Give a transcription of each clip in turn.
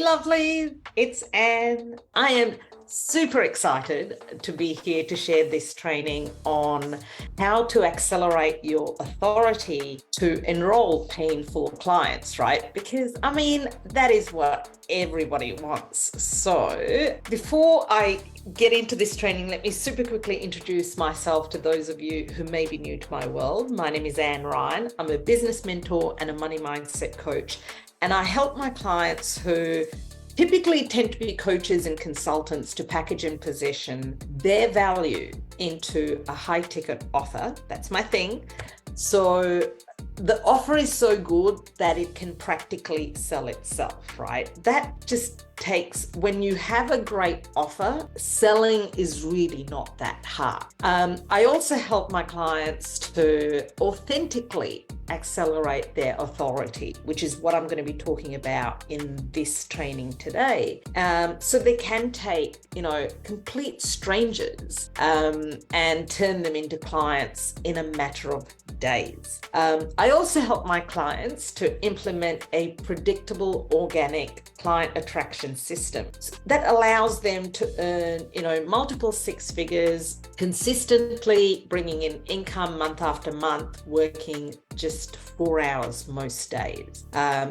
lovely. It's Anne. I am super excited to be here to share this training on how to accelerate your authority to enroll paying for clients, right? Because that is what everybody wants. So before I get into this training, let me super quickly introduce myself to those of you who may be new to my world. My name is Anne Ryan. I'm a business mentor and a money mindset coach. And I help my clients who typically tend to be coaches and consultants to package and position their value into a high ticket offer. That's my thing. So the offer is so good that it can practically sell itself, right? That just takes, when you have a great offer, selling is really not that hard. I also help my clients to authentically accelerate their authority, which is what I'm going to be talking about in this training today. So they can take, complete strangers and turn them into clients in a matter of days. I also help my clients to implement a predictable, organic client attraction system that allows them to earn, multiple six figures consistently, bringing in income month after month, working just 4 hours most days.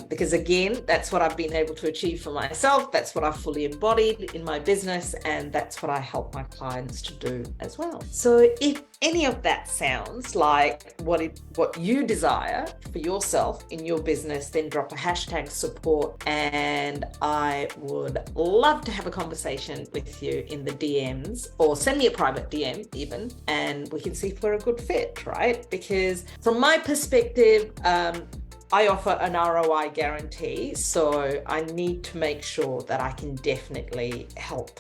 Because again, that's what I've been able to achieve for myself. That's what I've fully embodied in my business. And that's what I help my clients to do as well. So if any of that sounds like what you desire for yourself in your business, then drop a hashtag support and I would love to have a conversation with you in the DMs, or send me a private DM even, and we can see if we're a good fit, right? Because from my perspective, I offer an ROI guarantee, so I need to make sure that I can definitely help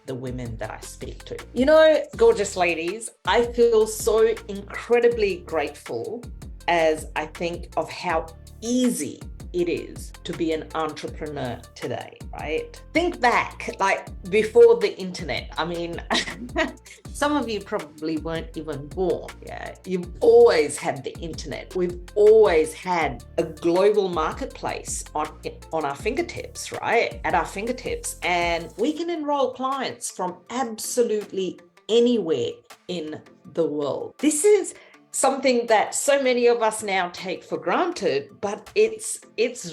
the women that I speak to. Gorgeous ladies, I feel so incredibly grateful as I think of how easy it is to be an entrepreneur today, right? Think back, like before the internet. Some of you probably weren't even born. Yeah, you've always had the internet. We've always had a global marketplace on our fingertips, right? At our fingertips, and we can enroll clients from absolutely anywhere in the world. This is something that so many of us now take for granted, but it's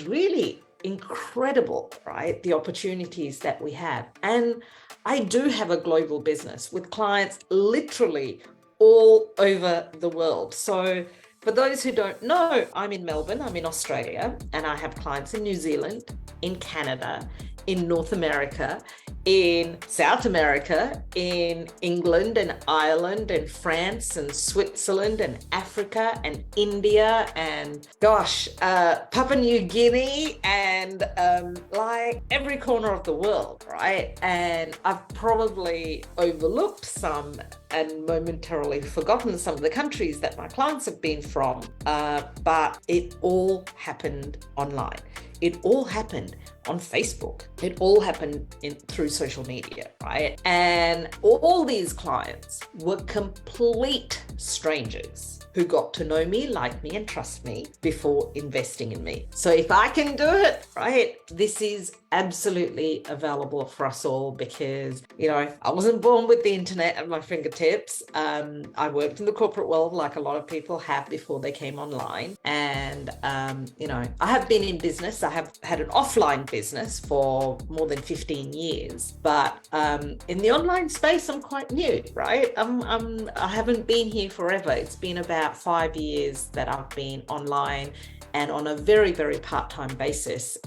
really incredible, right? The opportunities that we have. And I do have a global business with clients literally all over the world. So for those who don't know, I'm in Melbourne, I'm in Australia, and I have clients in New Zealand, in Canada, in North America, in South America, in England and Ireland and France and Switzerland and Africa and India and Papua New Guinea and like every corner of the world, right? And I've probably overlooked some and momentarily forgotten some of the countries that my clients have been from, but it all happened online. It all happened on Facebook. It all happened through social media, right? And all these clients were complete strangers who got to know me, like me, and trust me before investing in me. So if I can do it, right, this is absolutely available for us all because, I wasn't born with the internet at my fingertips. I worked in the corporate world like a lot of people have before they came online. And, I have been in business. I have had an offline business for more than 15 years, but in the online space, I'm quite new, right? I haven't been here forever. It's been about 5 years that I've been online and on a very, very part-time basis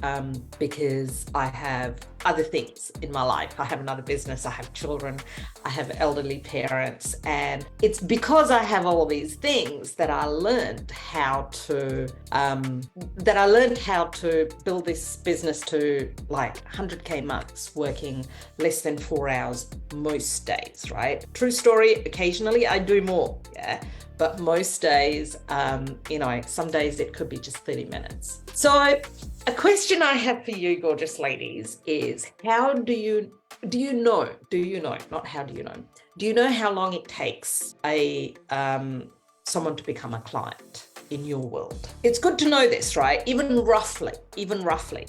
because I have other things in my life. I have another business, I have children, I have elderly parents, and it's because I have all these things that I learned how to build this business to like 100K months, working less than 4 hours most days, right? True story, occasionally I do more, yeah. But most days, some days it could be just 30 minutes. So a question I have for you, gorgeous ladies, is do you know how long it takes someone to become a client? in your world? It's good to know this, right? Even roughly,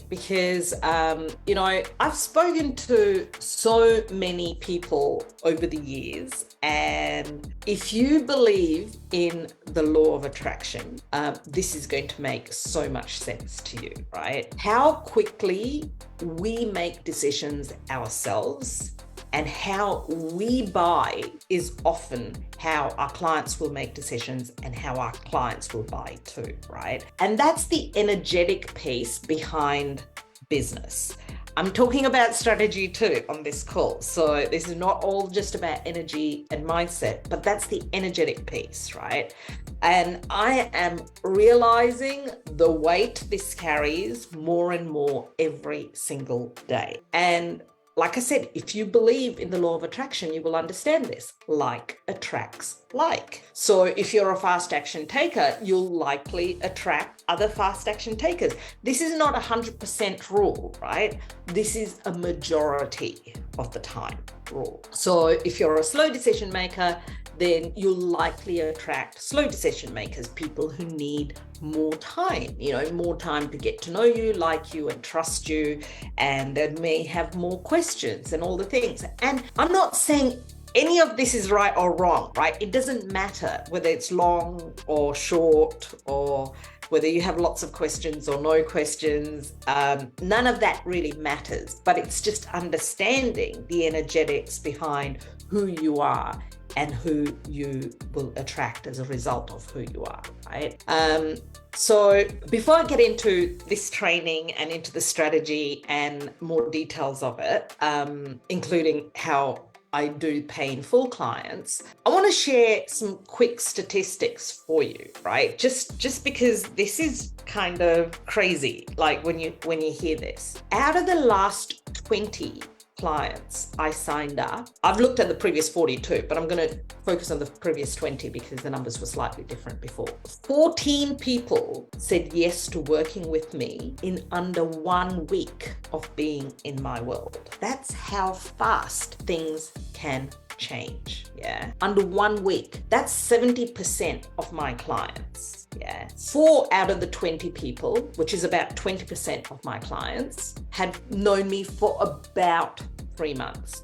because, I've spoken to so many people over the years, and if you believe in the law of attraction, this is going to make so much sense to you, right? How quickly we make decisions ourselves and how we buy is often how our clients will make decisions and how our clients will buy too, right? And that's the energetic piece behind business. I'm talking about strategy too on this call. So this is not all just about energy and mindset, but that's the energetic piece, right? And I am realizing the weight this carries more and more every single day. And like I said, if you believe in the law of attraction, you will understand this. Like attracts like. So if you're a fast action taker, you'll likely attract other fast action takers. This is not 100% rule, right? This is a majority of the time rule. So if you're a slow decision maker, then you'll likely attract slow decision makers, people who need more time, more time to get to know you, like you, and trust you, and they may have more questions and all the things. And I'm not saying any of this is right or wrong, right? It doesn't matter whether it's long or short, or whether you have lots of questions or no questions. None of that really matters, but it's just understanding the energetics behind who you are and who you will attract as a result of who you are, right? So before I get into this training and into the strategy and more details of it, including how I do pay in full clients, I want to share some quick statistics for you, right? Just because this is kind of crazy, like when you hear this. Out of the last 20 clients I signed up, I've looked at the previous 42, but I'm going to focus on the previous 20 because the numbers were slightly different before. 14 people said yes to working with me in under 1 week of being in my world. That's how fast things can change. Yeah. Under 1 week, that's 70% of my clients. Yeah. 4 out of the 20 people, which is about 20% of my clients, had known me for about 3 months.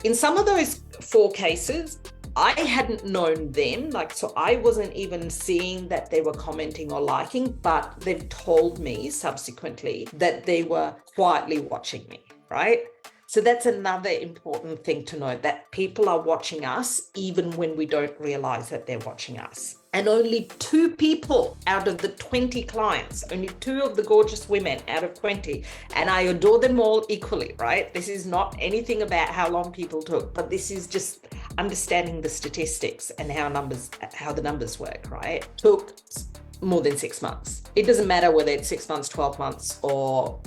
In some of those 4 cases, I hadn't known them, so I wasn't even seeing that they were commenting or liking, but they've told me subsequently that they were quietly watching me, right? So that's another important thing to know, that people are watching us even when we don't realize that they're watching us. And only 2 people out of the 20 clients, only 2 of the gorgeous women out of 20, and I adore them all equally, right? This is not anything about how long people took, but this is just understanding the statistics and how the numbers work, right? Took more than 6 months. It doesn't matter whether it's 6 months, 12 months, or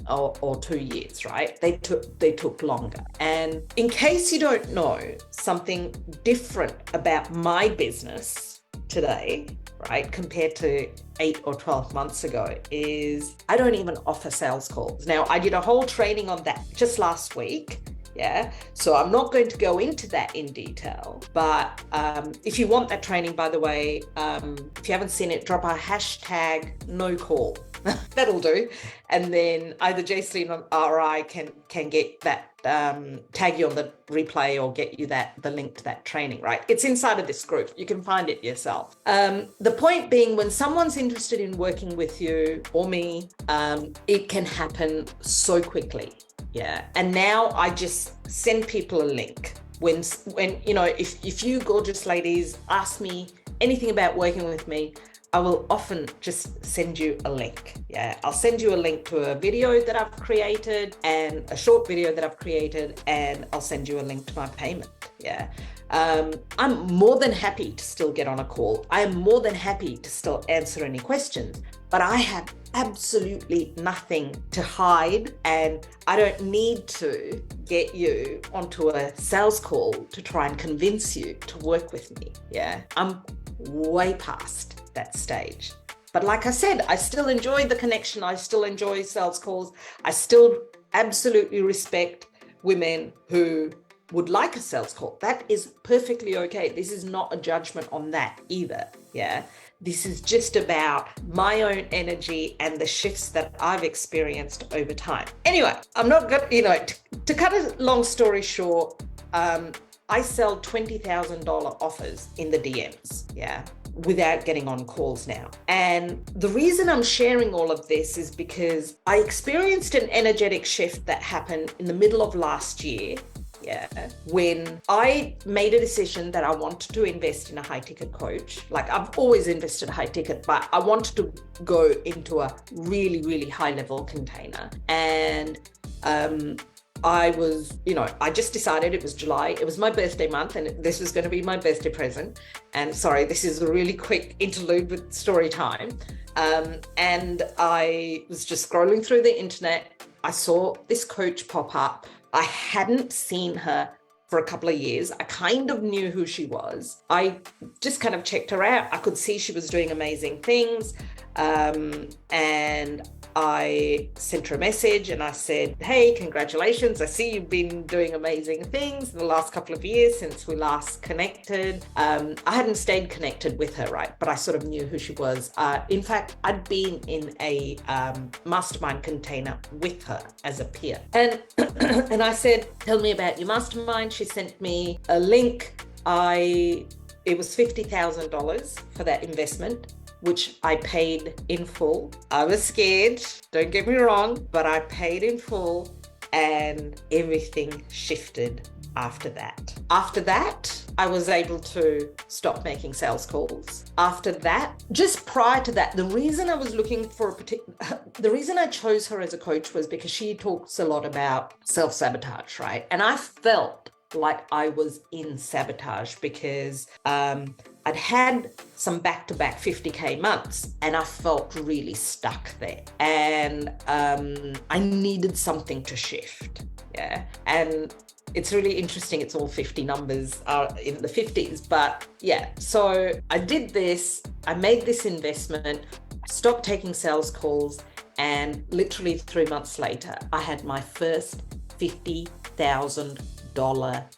2 years, right? They took longer. And in case you don't know, something different about my business today, right, compared to 8 or 12 months ago, is I don't even offer sales calls. Now, I did a whole training on that just last week. Yeah, so I'm not going to go into that in detail, but if you want that training, by the way, if you haven't seen it, drop a hashtag no call. That'll do. And then either Jacelyn or I can get that, tag you on the replay or get you the link to that training, right? It's inside of this group. You can find it yourself. The point being, when someone's interested in working with you or me, it can happen so quickly. Yeah. And now I just send people a link. When if you gorgeous ladies ask me anything about working with me, I will often just send you a link. Yeah. I'll send you a link to a video that I've created and a short video that I've created, and I'll send you a link to my payment. Yeah. I'm more than happy to still get on a call. I am more than happy to still answer any questions, but I have absolutely nothing to hide, and I don't need to get you onto a sales call to try and convince you to work with me. Yeah, I'm way past that stage. But like I said, I still enjoy the connection. I still enjoy sales calls. I still absolutely respect women who would like a sales call. That is perfectly okay. This is not a judgment on that either. Yeah. This is just about my own energy and the shifts that I've experienced over time. Anyway, I'm not going to cut a long story short, I sell $20,000 offers in the DMs. Yeah. Without getting on calls now. And the reason I'm sharing all of this is because I experienced an energetic shift that happened in the middle of last year. Yeah, when I made a decision that I wanted to invest in a high ticket coach. Like, I've always invested high ticket, but I wanted to go into a really, really high level container. And I just decided it was July. It was my birthday month, and this was going to be my birthday present. And sorry, this is a really quick interlude with story time. And I was just scrolling through the internet. I saw this coach pop up. I hadn't seen her for a couple of years. I kind of knew who she was. I just kind of checked her out. I could see she was doing amazing things. And I sent her a message and I said, hey, congratulations. I see you've been doing amazing things the last couple of years since we last connected. I hadn't stayed connected with her, right? But I sort of knew who she was. In fact, I'd been in a mastermind container with her as a peer. And, and I said, tell me about your mastermind. She sent me a link. It was $50,000 for that investment, which I paid in full. I was scared, don't get me wrong, but I paid in full, and everything shifted after that. After that, I was able to stop making sales calls. After that, just prior to that, the reason I was looking for the reason I chose her as a coach was because she talks a lot about self-sabotage, right? And I felt like I was in sabotage because I'd had some back-to-back 50K months and I felt really stuck there. And I needed something to shift. Yeah. And it's really interesting. It's all 50 numbers in the 50s. But yeah, so I did this. I made this investment, stopped taking sales calls. And literally 3 months later, I had my first $50,000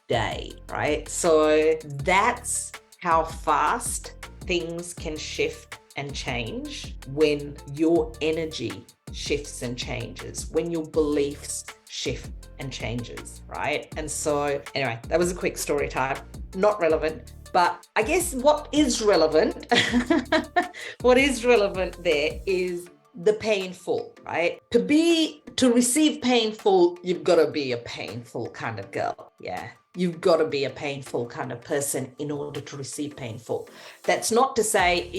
day, right? So that's how fast things can shift and change when your energy shifts and changes, when your beliefs shift and changes, right? And so anyway, that was a quick story time, not relevant, but I guess what is relevant, what is relevant there is the painful, right? To receive painful, you've got to be a painful kind of girl. Yeah. You've got to be a painful kind of person in order to receive painful. That's not to say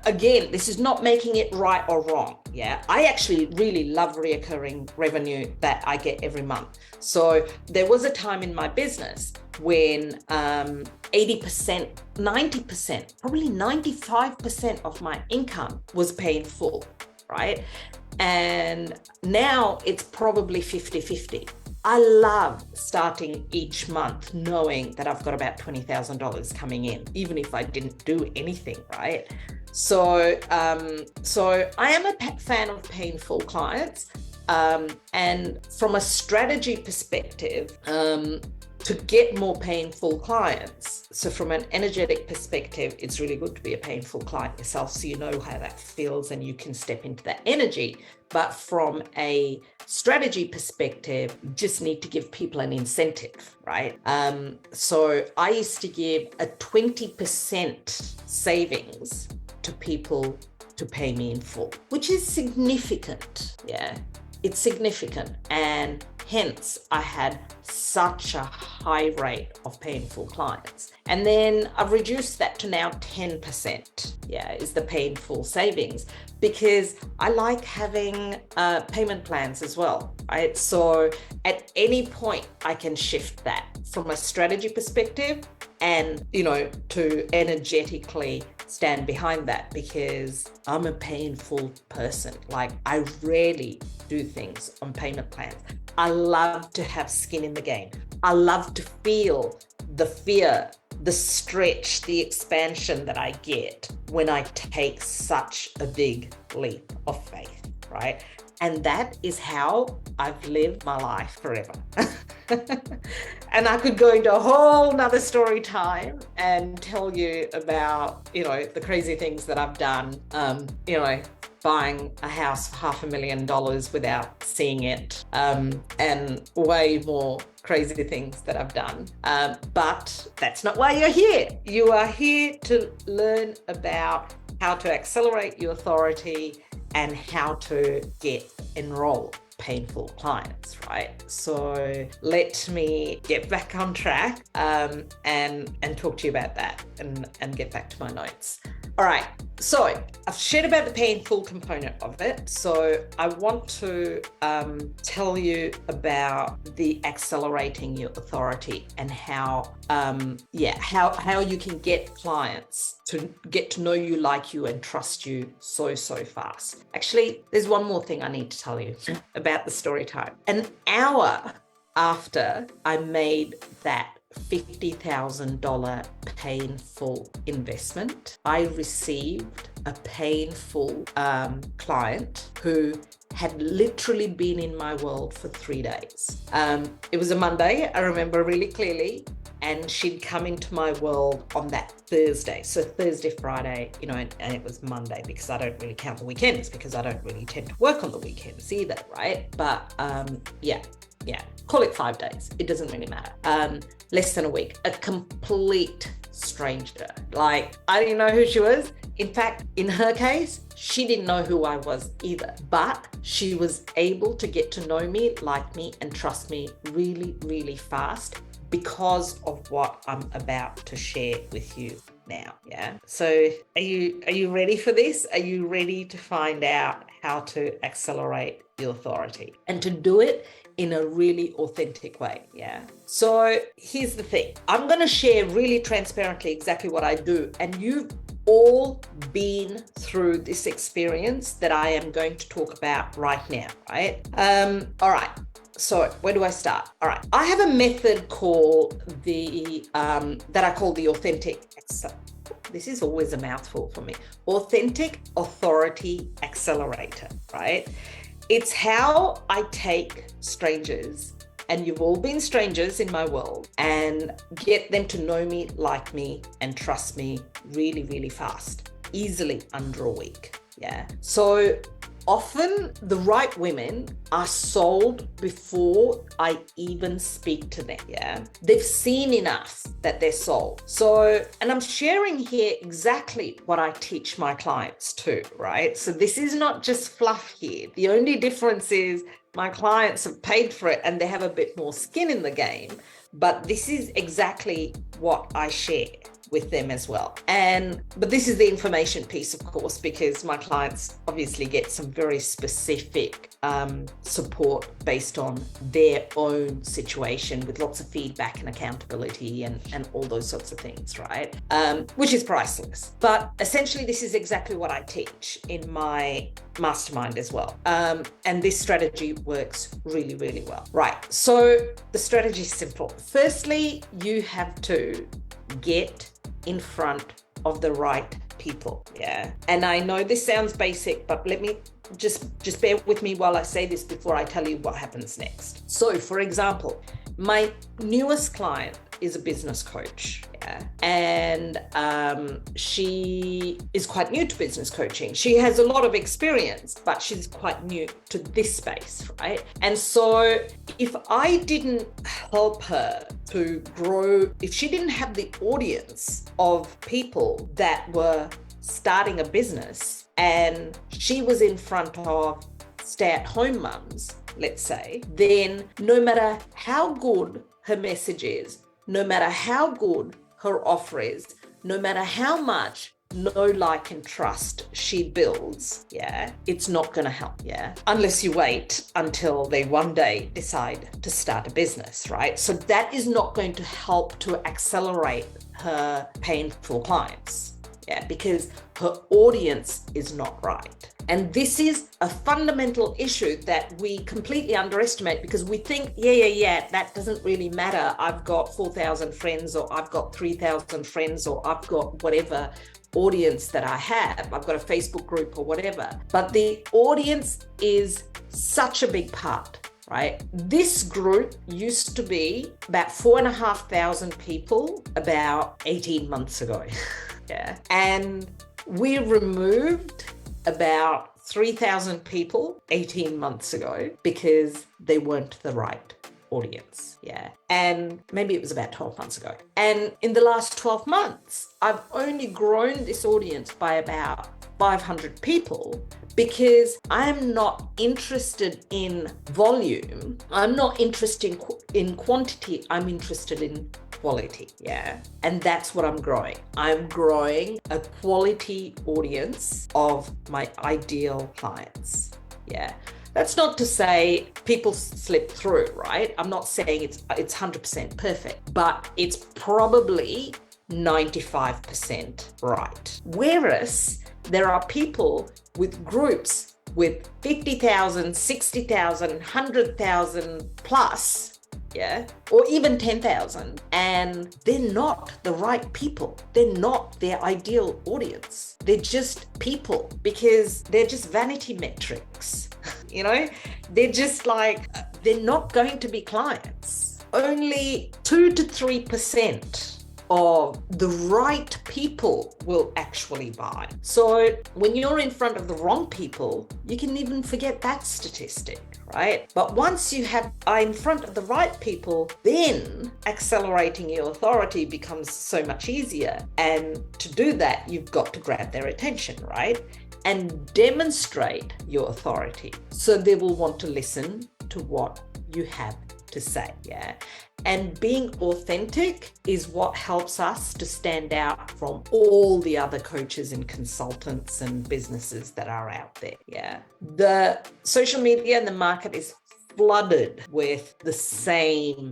again, this is not making it right or wrong. Yeah. I actually really love reoccurring revenue that I get every month. So there was a time in my business when 80%, 90%, probably 95% of my income was painful, right? And now it's probably 50-50. I love starting each month knowing that I've got about $20,000 coming in, even if I didn't do anything, right? So I am a fan of painful clients. And from a strategy perspective, to get more painful clients. So from an energetic perspective, it's really good to be a painful client yourself so you know how that feels and you can step into that energy. But from a strategy perspective, you just need to give people an incentive, right? So I used to give a 20% savings to people to pay me in full, which is significant. Yeah, it's significant. And hence, I had such a high rate of painful clients. And then I've reduced that to now 10%, is the painful savings, because I like having payment plans as well, right? So at any point, I can shift that from a strategy perspective and, to energetically stand behind that, because I'm a painful person. Like, I rarely do things on payment plans. I love to have skin in the game. I love to feel the fear, the stretch, the expansion that I get when I take such a big leap of faith, right? And that is how I've lived my life forever. And I could go into a whole nother story time and tell you about, the crazy things that I've done, buying a house for $500,000 without seeing it, and way more crazy things that I've done. But that's not why you're here. You are here to learn about how to accelerate your authority and how to enroll painful clients, right? So let me get back on track and talk to you about that and get back to my notes. All right, so I've shared about the painful component of it. So I want to tell you about the accelerating your authority and how you can get clients to get to know you, like you, and trust you so fast. Actually, there's one more thing I need to tell you about the story time. An hour after I made that $50,000 painful investment, I received a painful client who had literally been in my world for 3 days. It was a Monday, I remember really clearly, and she'd come into my world on that Thursday. So Thursday, Friday, and it was Monday, because I don't really count the weekends, because I don't really tend to work on the weekends either, right? But call it 5 days. It doesn't really matter. Less than a week. A complete stranger. Like, I didn't know who she was. In fact, in her case, she didn't know who I was either, but she was able to get to know me, like me, and trust me really, really fast because of what I'm about to share with you now. Yeah. So are you ready for this? Are you ready to find out how to accelerate your authority and to do it in a really authentic way? Yeah. So here's the thing. I'm going to share really transparently exactly what I do. And you've all been through this experience that I am going to talk about right now, right? All right. So where do I start? All right. I have a method called that I call the authentic. This is always a mouthful for me. Authentic Authority Accelerator, right? It's how I take strangers, and you've all been strangers in my world, and get them to know me, like me, and trust me really, really fast, easily under a week. Yeah. So often the right women are sold before I even speak to them. Yeah. They've seen enough that they're sold. So, and I'm sharing here exactly what I teach my clients too, right? So this is not just fluff here. The only difference is my clients have paid for it and they have a bit more skin in the game, but this is exactly what I share with them as well. But this is the information piece, of course, because my clients obviously get some very specific support based on their own situation, with lots of feedback and accountability and all those sorts of things, right? Which is priceless. But essentially, this is exactly what I teach in my mastermind as well. And this strategy works really, really well. Right. So the strategy is simple. Firstly, you have to get in front of the right people. Yeah. And I know this sounds basic, but let me just bear with me while I say this before I tell you what happens next. So for example, my newest client is a business coach. Yeah. And she is quite new to business coaching. She has a lot of experience, but she's quite new to this space, right? And so if I didn't help her to grow, if she didn't have the audience of people that were starting a business, and she was in front of stay-at-home mums, let's say, then no matter how good her message is, no matter how good her offer is, no matter how much know, like, and trust she builds, yeah, it's not going to help, yeah, unless you wait until they one day decide to start a business, right? So that is not going to help to accelerate her painful clients, yeah, because her audience is not right. And this is a fundamental issue that we completely underestimate, because we think, that doesn't really matter. I've got 4,000 friends, or I've got 3,000 friends, or I've got whatever audience that I have. I've got a Facebook group or whatever. But the audience is such a big part, right? This group used to be about 4,500 people about 18 months ago. Yeah. And we removed about 3,000 people 18 months ago because they weren't the right audience. Yeah. And maybe it was about 12 months ago. And in the last 12 months, I've only grown this audience by about 500 people because I'm not interested in volume. I'm not interested in quantity. I'm interested in quality. Yeah. And that's what I'm growing. I'm growing a quality audience of my ideal clients. Yeah. That's not to say people slip through, right? I'm not saying it's 100% perfect, but it's probably 95% right. Whereas there are people with groups with 50,000, 60,000, 100,000 plus, yeah, or even 10,000, and they're not the right people. They're not their ideal audience. They're just people because they're just vanity metrics. You know, they're just like, they're not going to be clients. Only 2 to 3% of the right people will actually buy. So when you're in front of the wrong people, you can even forget that statistic, right? But once you are in front of the right people, then accelerating your authority becomes so much easier. And to do that, you've got to grab their attention, right? And demonstrate your authority. So they will want to listen to what you have to say, yeah? And being authentic is what helps us to stand out from all the other coaches and consultants and businesses that are out there, yeah? The social media and the market is flooded with the same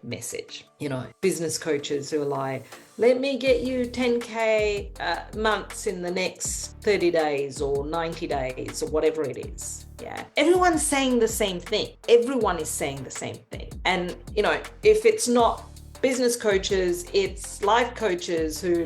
message. You know, business coaches who are like, let me get you 10K months in the next 30 days or 90 days or whatever it is. Yeah. Everyone's saying the same thing. Everyone is saying the same thing. And, you know, if it's not business coaches, it's life coaches who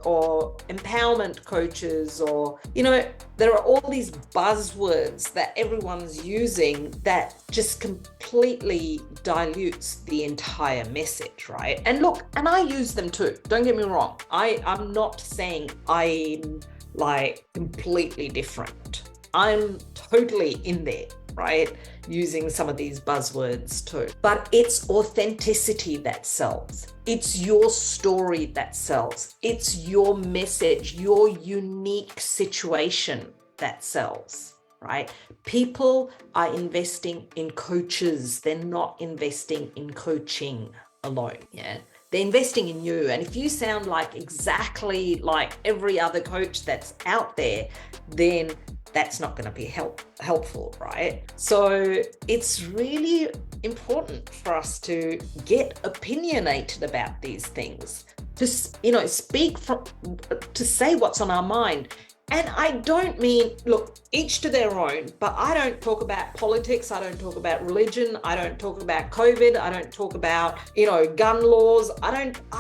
or empowerment coaches, or, you know, there are all these buzzwords that everyone's using that just completely dilutes the entire message, right? And look, and I use them too. Don't get me wrong. I'm not saying I'm like completely different. I'm totally in there, right? Using some of these buzzwords too. But it's authenticity that sells. It's your story that sells. It's your message, your unique situation that sells, right? People are investing in coaches. They're not investing in coaching alone, yeah? They're investing in you. And if you sound like exactly like every other coach that's out there, then that's not going to be helpful, right? So it's really important for us to get opinionated about these things, to, you know, to say what's on our mind. And I don't mean, look, each to their own, but I don't talk about politics. I don't talk about religion. I don't talk about COVID. I don't talk about, you know, gun laws. I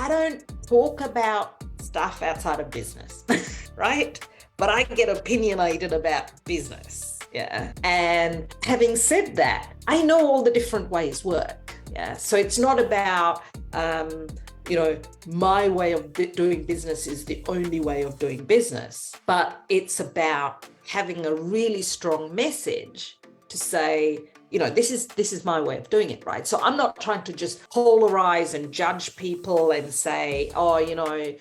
don't talk about stuff outside of business, right? But I get opinionated about business, yeah. And having said that, I know all the different ways work, yeah. So it's not about, you know, my way of doing business is the only way of doing business, but it's about having a really strong message to say, you know, this is my way of doing it, right? So I'm not trying to just polarize and judge people and say, oh, you know,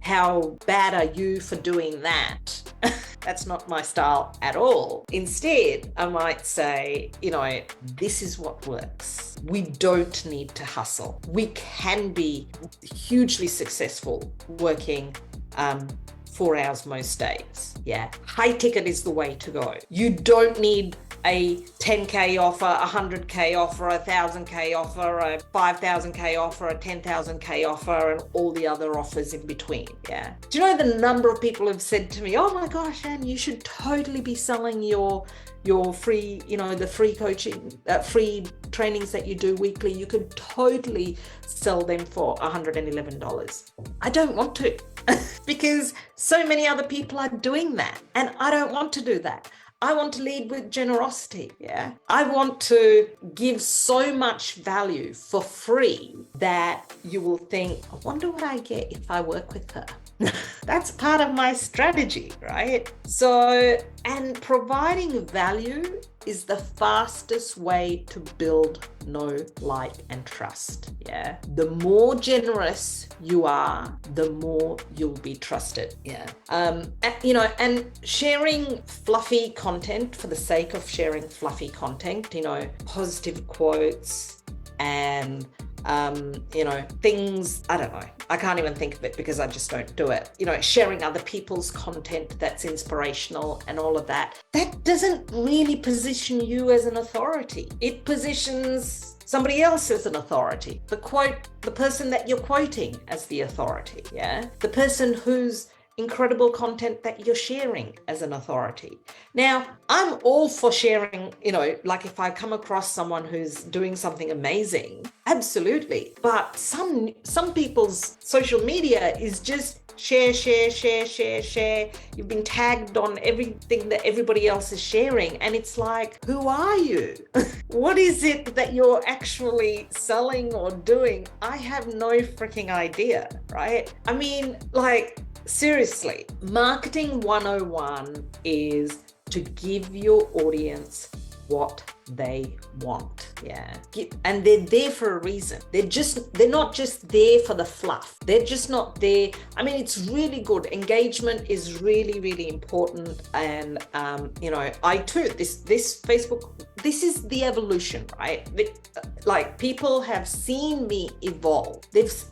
how bad are you for doing that? That's not my style at all. Instead, I might say, you know, this is what works. We don't need to hustle. We can be hugely successful working 4 hours most days. Yeah. High ticket is the way to go. You don't need a 10K offer, a 100K offer, a 1,000K offer, a 5,000K offer, a 10,000K offer, and all the other offers in between. Yeah. Do you know the number of people have said to me, oh my gosh, Anne, you should totally be selling your free, you know, the free coaching, free trainings that you do weekly. You could totally sell them for $111. I don't want to because so many other people are doing that, and I don't want to do that. I want to lead with generosity. Yeah. I want to give so much value for free that you will think, I wonder what I get if I work with her. That's part of my strategy, right? So, and providing value is the fastest way to build know, like, and trust. Yeah. The more generous you are, the more you'll be trusted. Yeah. And sharing fluffy content for the sake of sharing fluffy content, positive quotes and things, I don't know. I can't even think of it because I just don't do it. Sharing other people's content that's inspirational and all of that. That doesn't really position you as an authority. It positions somebody else as an authority. The person that you're quoting as the authority. Yeah. The person whose incredible content that you're sharing as an authority. Now, I'm all for sharing, like if I come across someone who's doing something amazing, absolutely. But some people's social media is just share. You've been tagged on everything that everybody else is sharing. And it's like, who are you? What is it that you're actually selling or doing? I have no freaking idea, right? I mean, seriously, marketing 101 is to give your audience what they want. Yeah. And they're there for a reason. They're not just there for the fluff. They're just not there. I mean, it's really good. Engagement is really, really important. And, I too, this Facebook, this is the evolution, right? People have seen me evolve. There's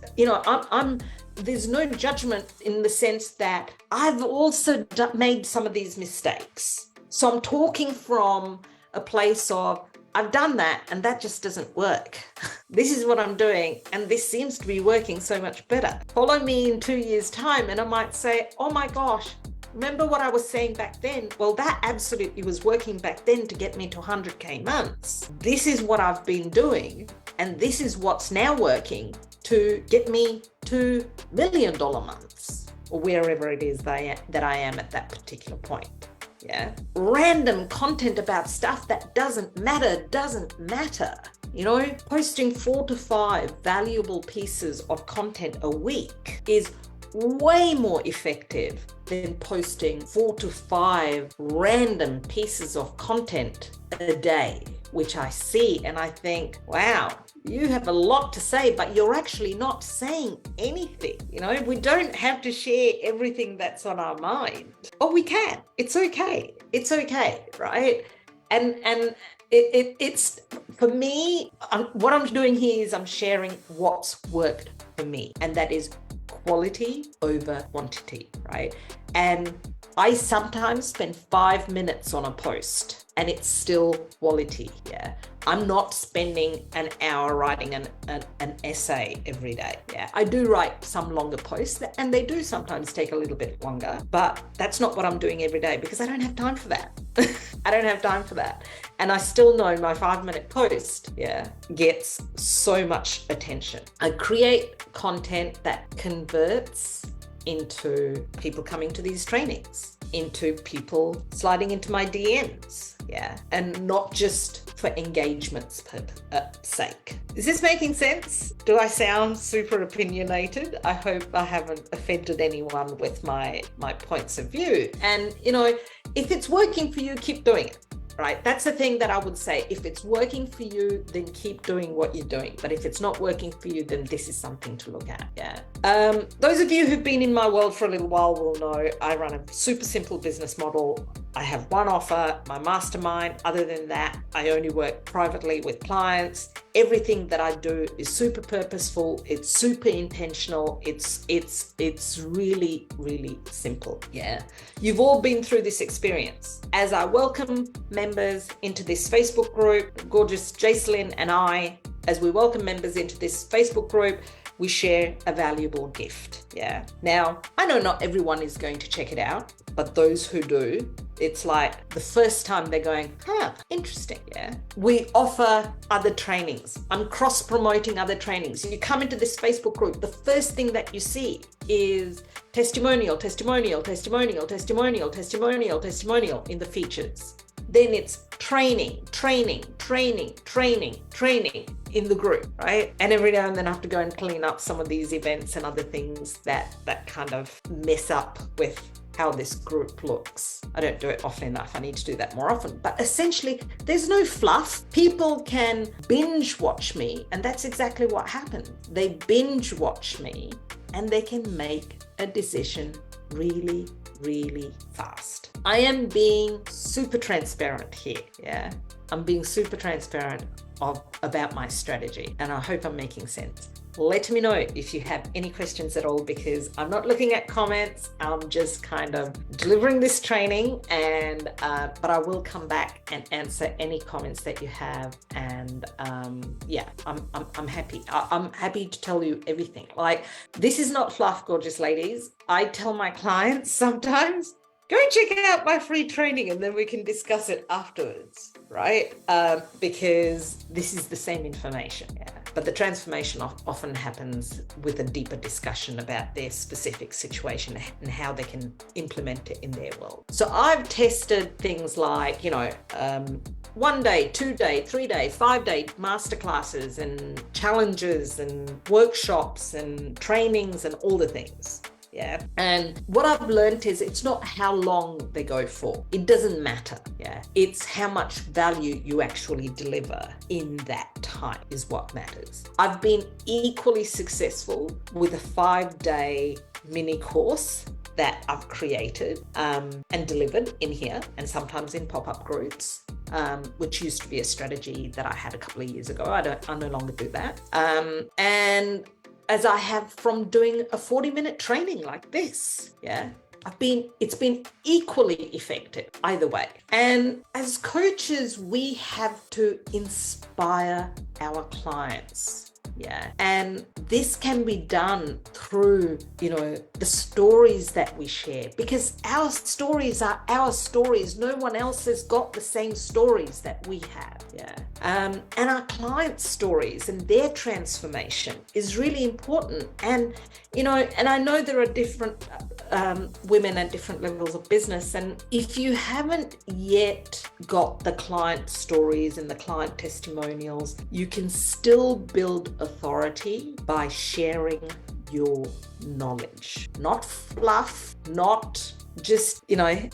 no judgment in the sense that I've also made some of these mistakes. So I'm talking from a place of, I've done that and that just doesn't work. This is what I'm doing and this seems to be working so much better. Follow me in 2 years' time and I might say, oh my gosh, remember what I was saying back then? Well, that absolutely was working back then to get me to 100K months. This is what I've been doing and this is what's now working to get me to $1 million months or wherever it is that I am at that particular point. Yeah. Random content about stuff that doesn't matter. Posting 4 to 5 valuable pieces of content a week is way more effective than posting 4 to 5 random pieces of content a day, which I see and I think, wow, you have a lot to say, but you're actually not saying anything. We don't have to share everything that's on our mind. Oh, we can. It's okay. It's okay, right? And it's for me, what I'm doing here is I'm sharing what's worked for me, and that is quality over quantity, right? And I sometimes spend 5 minutes on a post and it's still quality. Yeah. I'm not spending an hour writing an essay every day. Yeah. I do write some longer posts and they do sometimes take a little bit longer, but that's not what I'm doing every day because I don't have time for that. I don't have time for that. And I still know my 5-minute post, gets so much attention. I create content that converts into people coming to these trainings, into people sliding into my DMs, and not just for engagement's sake. Is this making sense? Do I sound super opinionated? I hope I haven't offended anyone with my points of view. And, if it's working for you, keep doing it. Right? That's the thing that I would say. If it's working for you, then keep doing what you're doing. But if it's not working for you, then this is something to look at. Yeah. Those of you who've been in my world for a little while will know I run a super simple business model. I have one offer, my mastermind. Other than that, I only work privately with clients. Everything that I do is super purposeful. It's super intentional. It's really, really simple. Yeah. You've all been through this experience. As I welcome members into this Facebook group, gorgeous Jacelyn and I, as we welcome members into this Facebook group, we share a valuable gift. Yeah. Now, I know not everyone is going to check it out, but those who do, it's like the first time they're going, interesting. Yeah. We offer other trainings. I'm cross-promoting other trainings. You come into this Facebook group, the first thing that you see is testimonial, testimonial, testimonial, testimonial, testimonial, testimonial in the features. Then it's training, training, training, training, training in the group, right? And every now and then I have to go and clean up some of these events and other things that kind of mess up with how this group looks. I don't do it often enough. I need to do that more often. But essentially, there's no fluff. People can binge watch me, and that's exactly what happened. They binge watch me, and they can make a decision really, really fast. I am being super transparent here, yeah? I'm being super transparent about my strategy, and I hope I'm making sense. Let me know if you have any questions at all, because I'm not looking at comments. I'm just kind of delivering this training, and but I will come back and answer any comments that you have. And yeah, I'm happy. I'm happy to tell you everything. Like, this is not fluff, gorgeous ladies. I tell my clients sometimes, go and check out my free training and then we can discuss it afterwards, right? Because this is the same information, yeah. But the transformation often happens with a deeper discussion about their specific situation and how they can implement it in their world. So I've tested things like, 1 day, 2 day, 3 day, 5 day masterclasses and challenges and workshops and trainings and all the things. Yeah. And what I've learned is it's not how long they go for. It doesn't matter. Yeah. It's how much value you actually deliver in that time is what matters. I've been equally successful with a 5-day mini course that I've created and delivered in here, and sometimes in pop-up groups, which used to be a strategy that I had a couple of years ago. I no longer do that. And as I have from doing a 40-minute training like this, yeah, it's been equally effective either way. And as coaches, we have to inspire our clients. Yeah. And this can be done through, the stories that we share, because our stories are our stories. No one else has got the same stories that we have. Yeah. And our clients' stories and their transformation is really important. And, and I know there are different women at different levels of business. And if you haven't yet got the client stories and the client testimonials, you can still build authority by sharing your knowledge. Not fluff, not just,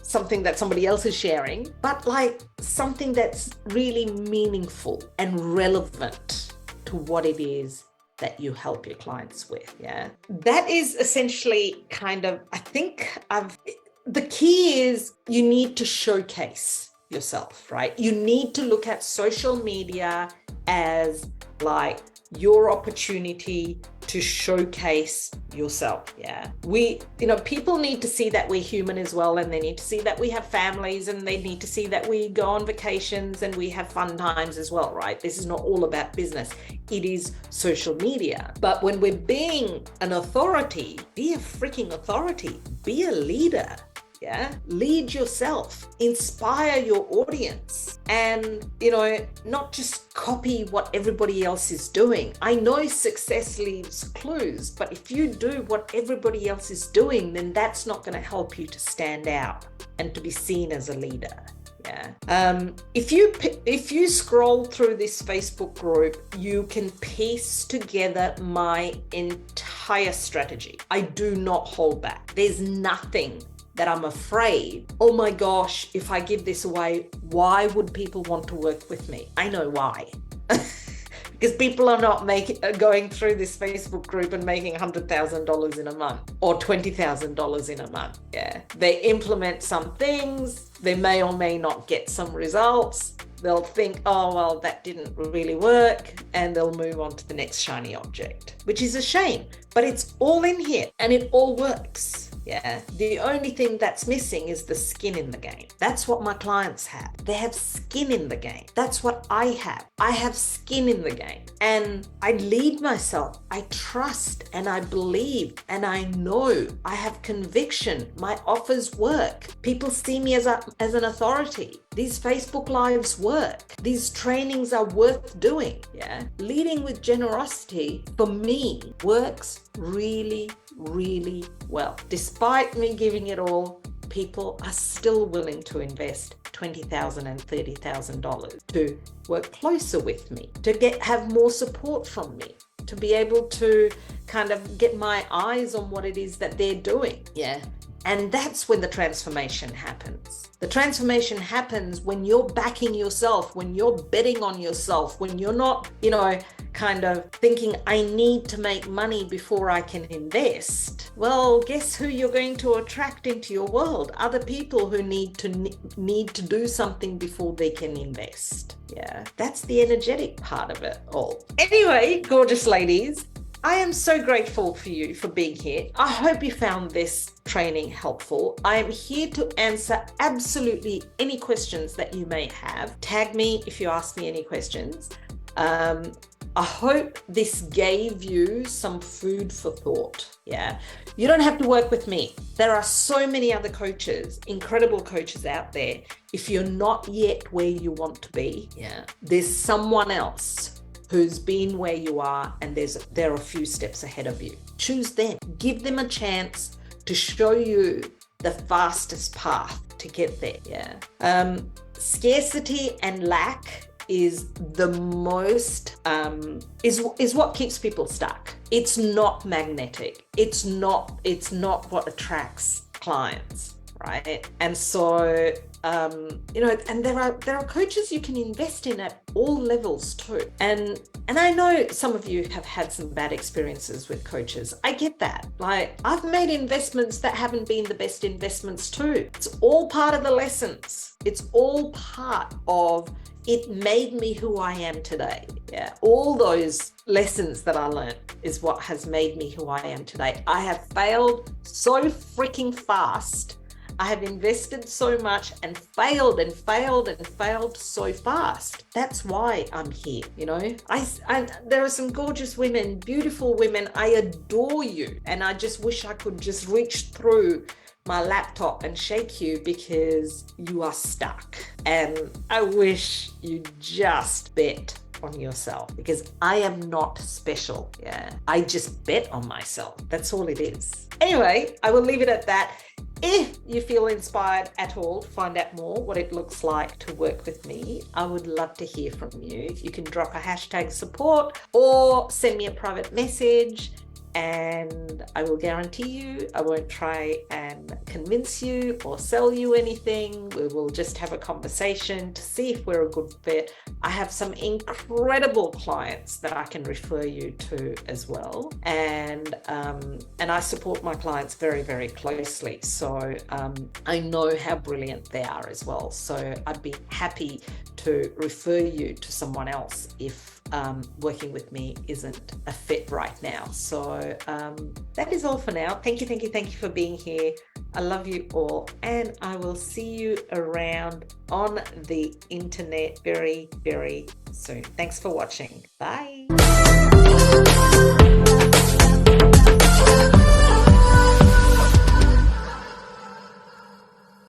something that somebody else is sharing, but like something that's really meaningful and relevant to what it is that you help your clients with. Yeah. That is essentially the key is you need to showcase yourself, right? You need to look at social media as like your opportunity to showcase yourself. Yeah. People need to see that we're human as well, and they need to see that we have families, and they need to see that we go on vacations and we have fun times as well, right? This is not all about business. It is social media. But when we're being an authority, be a freaking authority, be a leader. Yeah, lead yourself, inspire your audience, and, not just copy what everybody else is doing. I know success leaves clues, but if you do what everybody else is doing, then that's not going to help you to stand out and to be seen as a leader. Yeah. If you scroll through this Facebook group, you can piece together my entire strategy. I do not hold back. There's nothing that I'm afraid, oh my gosh, if I give this away, why would people want to work with me? I know why. Because people are not going through this Facebook group and making $100,000 in a month or $20,000 in a month. Yeah. They implement some things. They may or may not get some results. They'll think, oh, well, that didn't really work. And they'll move on to the next shiny object, which is a shame, but it's all in here and it all works. Yeah. The only thing that's missing is the skin in the game. That's what my clients have. They have skin in the game. That's what I have. I have skin in the game. And I lead myself. I trust and I believe and I know. I have conviction. My offers work. People see me as an authority. These Facebook Lives work. These trainings are worth doing. Yeah. Leading with generosity for me works really, really well. Despite me giving it all, people are still willing to invest $20,000 and $30,000 to work closer with me, to have more support from me, to be able to kind of get my eyes on what it is that they're doing. Yeah. And that's when the transformation happens. The transformation happens when you're backing yourself, when you're betting on yourself, when you're not, kind of thinking, I need to make money before I can invest. Well, guess who you're going to attract into your world? Other people who need to do something before they can invest. Yeah, that's the energetic part of it all. Anyway, gorgeous ladies, I am so grateful for you for being here. I hope you found this training helpful. I am here to answer absolutely any questions that you may have. Tag me if you ask me any questions. I hope this gave you some food for thought. Yeah. You don't have to work with me. There are so many other coaches, incredible coaches out there. If you're not yet where you want to be, there's someone else who's been where you are, and there are a few steps ahead of you. Choose them. Give them a chance to show you the fastest path to get there. Yeah. Scarcity and lack is the most is what keeps people stuck. It's not magnetic. It's not what attracts clients, right? And so and there are coaches you can invest in at all levels too. And I know some of you have had some bad experiences with coaches. I get that. Like, I've made investments that haven't been the best investments too. It's all part of the lessons. It's all part of it made me who I am today. Yeah. All those lessons that I learned is what has made me who I am today. I have failed so freaking fast. I have invested so much and failed and failed and failed so fast. That's why I'm here. There are some gorgeous women, beautiful women. I adore you. And I just wish I could just reach through my laptop and shake you because you are stuck. And I wish you just bet on yourself, because I am not special. Yeah. I just bet on myself. That's all it is. Anyway, I will leave it at that. If you feel inspired at all to find out more what it looks like to work with me, I would love to hear from you. You can drop a hashtag support or send me a private message, and I will guarantee you I won't try and convince you or sell you anything. We will just have a conversation to see if we're a good fit. I have some incredible clients that I can refer you to as well. And I support my clients very, very closely. So I know how brilliant they are as well. So I'd be happy to refer you to someone else if working with me isn't a fit right now. So that is all for now. Thank you for being here. I love you all, and I will see you around on the internet very, very soon. Thanks for watching. Bye.